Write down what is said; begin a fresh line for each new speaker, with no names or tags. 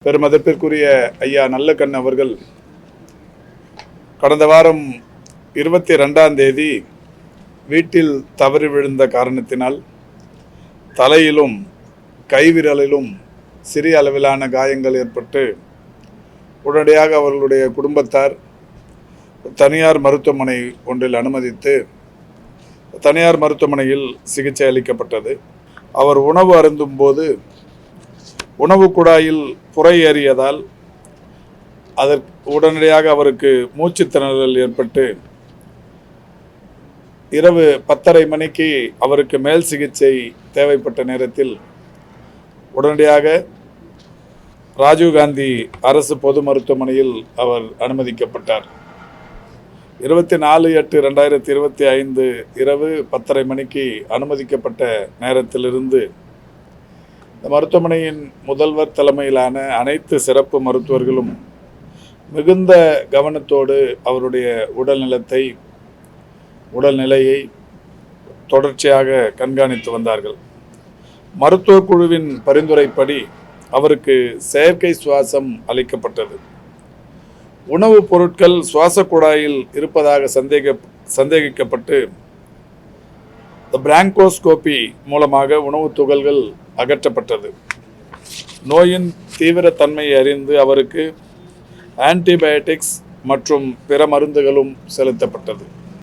பெருமதிப்பிற்குரிய ஐயா நல்லக்கண் அவர்கள் கடந்த வாரம் 22ஆம் தேதி வீட்டில் தவறி விழுந்த காரணத்தினால் தலையிலும் கைவிரலிலும் சிறிய அளவிலான காயங்கள் ஏற்பட்டு உடனடியாக அவர்களுடைய குடும்பத்தார் தனியார் மருத்துவமனை ஒன்றில் அனுமதித்து தனியார் மருத்துவமனையில் சிகிச்சை அளிக்கப்பட்டது. அவர் உணவு அருந்தும் போது உணவு குழாயில் புரை ஏறியதால் அதற்கு உடனடியாக அவருக்கு மூச்சு திணறல் ஏற்பட்டு இரவு 10:30 மணிக்கு அவருக்கு மேல் சிகிச்சை தேவைப்பட்ட நேரத்தில் உடனடியாக ராஜீவ்காந்தி அரசு பொது மருத்துவமனையில் அவர் அனுமதிக்கப்பட்டார். 24/8/2025 இரவு 10:30 மணிக்கு அனுமதிக்கப்பட்ட நேரத்திலிருந்து இந்த மருத்துவமனையின் முதல்வர் தலைமையிலான அனைத்து சிறப்பு மருத்துவர்களும் மிகுந்த கவனத்தோடு அவருடைய உடல்நிலையை தொடர்ச்சியாக கண்காணித்து வந்தார்கள். மருத்துவ குழுவின் பரிந்துரைப்படி அவருக்கு செயற்கை சுவாசம் அளிக்கப்பட்டது. உணவுப் பொருட்கள் சுவாச குழாயில் இருப்பதாக சந்தேகிக்கப்பட்டு பிராங்கோஸ்கோபி மூலமாக உணவுத் துகள்கள் அகற்றப்பட்டது. நோயின் தீவிரத்தன்மையை அறிந்து அவருக்கு ஆன்டிபயோட்டிக்ஸ் மற்றும் பிற மருந்துகளும் செலுத்தப்பட்டது.